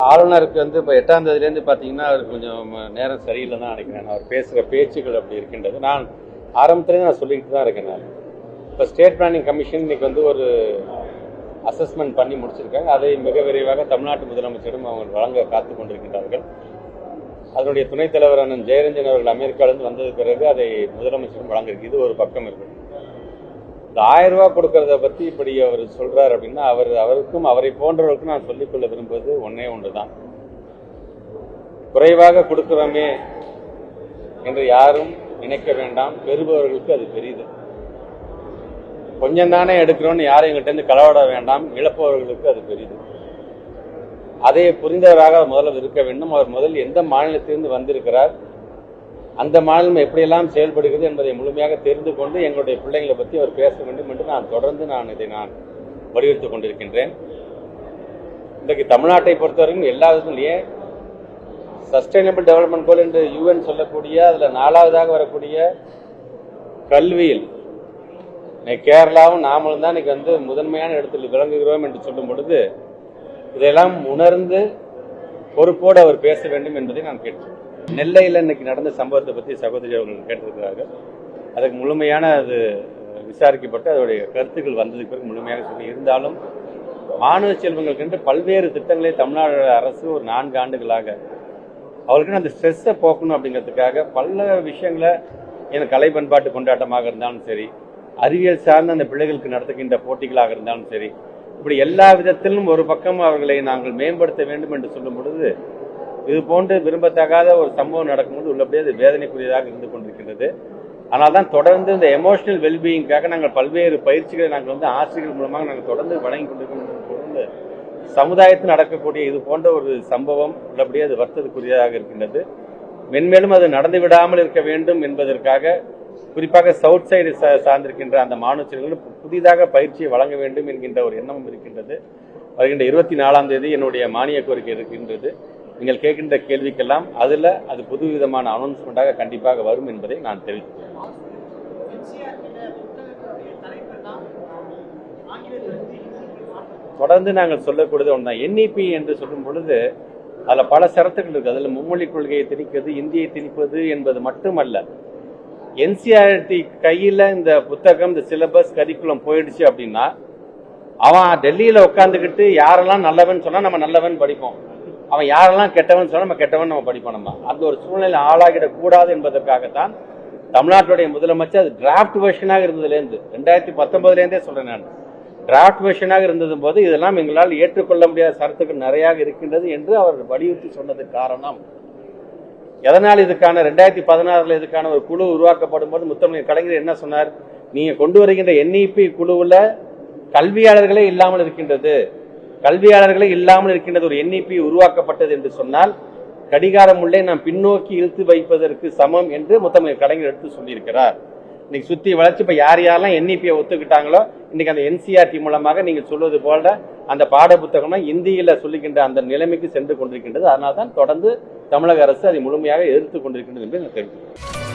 ஆளுநருக்கு இப்போ 8ஆம் தேதியிலேருந்து பார்த்தீங்கன்னா அவர் கொஞ்சம் நேரம் சரியில்லை தான் நினைக்கிறேன். அவர் பேசுகிற பேச்சுக்கள் அப்படி இருக்கின்றது. நான் ஆரம்பத்துலேருந்து நான் சொல்லிக்கிட்டு தான் இருக்கேன். நான் இப்போ ஸ்டேட் பிளானிங் கமிஷன் இன்னைக்கு ஒரு அசஸ்மெண்ட் பண்ணி முடிச்சிருக்காங்க. அதை மிக விரைவாக தமிழ்நாட்டு முதலமைச்சரும் அவங்க வழங்க காத்து கொண்டிருக்கின்றார்கள். அதனுடைய துணைத் தலைவர் அண்ணன் ஜெயரஞ்சன் அவர்கள் அமெரிக்காவிலிருந்து வந்தது பிறகு அதை முதலமைச்சரும் வழங்கியிருக்கு. இது ஒரு பக்கம் இருக்கு. இந்த 1000 ரூபா கொடுக்கறத பற்றி இப்படி அவர் சொல்றாரு அப்படின்னா அவருக்கும் அவரை போன்றவருக்கும் நான் சொல்லிக்கொள்ள விரும்புவது ஒன்று தான். குறைவாக கொடுக்கிறோமே என்று யாரும் நினைக்க வேண்டாம். பெறுபவர்களுக்கு அது பெரிது. கொஞ்சம் தானே எடுக்கிறோன்னு யாரும் எங்கிட்ட இருந்து களவாட வேண்டாம். இழப்பவர்களுக்கு அது பெரிது. அதை புரிந்தவராக முதல்ல இருக்க வேண்டும். அவர் முதல் எந்த மாநிலத்திலிருந்து வந்திருக்கிறார், அந்த மாநிலம் எப்படியெல்லாம் செயல்படுகிறது என்பதை முழுமையாக தெரிந்து கொண்டு எங்களுடைய பிள்ளைகளை பற்றி அவர் பேச வேண்டும் என்று தொடர்ந்து இதை வலியுறுத்திக் கொண்டிருக்கின்றேன். இன்றைக்கு தமிழ்நாட்டை பொறுத்தவரைக்கும் எல்லா விதத்திலேயே சஸ்டைனபிள் டெவலப்மெண்ட் கோல் என்று UN சொல்லக்கூடிய அதில் 4வதாக வரக்கூடிய கல்வியில் கேரளாவும் நாமளும் தான் இன்னைக்கு முதன்மையான இடத்தில் விளங்குகிறோம் என்று சொல்லும் பொழுது இதையெல்லாம் உணர்ந்து பொறுப்போடு அவர் பேச வேண்டும் என்பதை நான் கேட்டேன். நெல்லையில் இன்னைக்கு நடந்த சம்பவத்தை பற்றி சகோதரி அவர்கள் கேட்டிருக்கிறார்கள். அதுக்கு முழுமையான அது விசாரிக்கப்பட்டு அதோடைய கருத்துக்கள் வந்ததுக்கு பிறகு முழுமையாக சொல்லி இருந்தாலும் மாணவ செல்வங்களுக்கு என்று பல்வேறு திட்டங்களை தமிழ்நாடு அரசு ஒரு 4 ஆண்டுகளாக அவர்களுக்கு அந்த ஸ்ட்ரெஸ்ஸை போக்கணும் அப்படிங்கிறதுக்காக பல விஷயங்களை எனக்கு கலை பண்பாட்டு கொண்டாட்டமாக இருந்தாலும் சரி, அறிவியல் சார்ந்த அந்த பிள்ளைகளுக்கு நடத்துகின்ற போட்டிகளாக இருந்தாலும் சரி, இப்படி எல்லா விதத்திலும் ஒரு பக்கம் அவர்களை நாங்கள் மேம்படுத்த வேண்டும் என்று சொல்லும் பொழுது இது போன்று விரும்பத்தகாத ஒரு சம்பவம் நடக்கும்போது உள்ளபடியே அது வேதனைக்குரியதாக இருந்து கொண்டிருக்கின்றது. ஆனால் தான் தொடர்ந்து இந்த எமோஷனல் வெல்பீயிங்காக நாங்கள் பல்வேறு பயிற்சிகளை நாங்கள் ஆசிரியர்கள் மூலமாக நாங்கள் தொடர்ந்து வழங்கி கொண்டிருக்கின்ற சமுதாயத்தில் நடக்கக்கூடிய இது போன்ற ஒரு சம்பவம் உள்ளபடியே அது வருத்தத்துக்குரியதாக இருக்கின்றது. மென்மேலும் அது நடந்து விடாமல் இருக்க வேண்டும் என்பதற்காக குறிப்பாக சவுத் சைடு சார்ந்திருக்கின்ற அந்த மாணவர்களுக்கு புதிதாக பயிற்சியை வழங்க வேண்டும் என்கின்ற ஒரு எண்ணமும் இருக்கின்றது. வருகின்ற 24ஆம் தேதி என்னுடைய மானிய கோரிக்கை இருக்கின்றது. நீங்கள் கேட்கின்ற கேள்விக்கெல்லாம் அது புது விதமான அனௌன்ஸ்மெண்டாக கண்டிப்பாக வரும் என்பதை நான் தெரிவிக்கிறேன். தொடர்ந்து நாங்கள் சொல்லக்கூடியது ஒன்றுதான். NEP என்று சொல்லும் பொழுது அதில் பல சரத்துகள் இருக்கு. அதில் மும்மொழி கொள்கையை திணிப்பது, இந்தியை திணிப்பது என்பது மட்டுமல்ல. NCERT கையில் இந்த புத்தகம், இந்த சிலபஸ், கரிக்குலம் போயிடுச்சு அப்படின்னா அவன் டெல்லியில் உட்காந்துக்கிட்டு யாரெல்லாம் நல்லவன் சொன்னா நம்ம நல்லவன் படிப்போம், அவன் யாரெல்லாம் கெட்டவன் சொன்னா நம்ம கெட்டவன் நம்ம படிப்போம். அந்த ஒரு சூழ்நிலை ஆளாகிடக்கூடாது என்பதற்காகத்தான் தமிழ்நாட்டுடைய முதலமைச்சர் அது டிராப்ட் வெர்ஷனாக இருந்ததுலேருந்து 2019 சொல்றேன் நான், டிராப்ட் வெர்ஷனாக இருந்தது போது இதெல்லாம் எங்களால் ஏற்றுக்கொள்ள முடியாத சரத்துக்கள் நிறைய இருக்கின்றது என்று அவர் வலியுறுத்தி சொன்னதுக்கு காரணம் எதனால் இதுக்கான 2016 இதுக்கான ஒரு குழு உருவாக்கப்படும் போது முத்தமிழ் கலைஞர் என்ன சொன்னார், நீங்க கொண்டு வருகின்ற NEP குழுவுல கல்வியாளர்களே இல்லாமல் இருக்கின்றது, ஒரு NEP உருவாக்கப்பட்டது என்று சொன்னால் கடிகாரம் உள்ளே நாம் பின்னோக்கி இழுத்து வைப்பதற்கு சமம் என்று முத்தமிழ் கலைஞர் எடுத்து சொல்லியிருக்கிறார். இன்னைக்கு சுத்தி வளர்ச்சி இப்ப யாரெல்லாம் NEP ஒத்துக்கிட்டாங்களோ இன்னைக்கு அந்த NCERT மூலமாக நீங்கள் சொல்வது போல அந்த பாட புத்தகம் இந்தியில சொல்லுகின்ற அந்த நிலைமைக்கு சென்று கொண்டிருக்கின்றது. அதனால்தான் தொடர்ந்து தமிழக அரசு அதை முழுமையாக எதிர்த்து கொண்டிருக்கின்றது என்று நான் தெரிவிக்கிறேன்.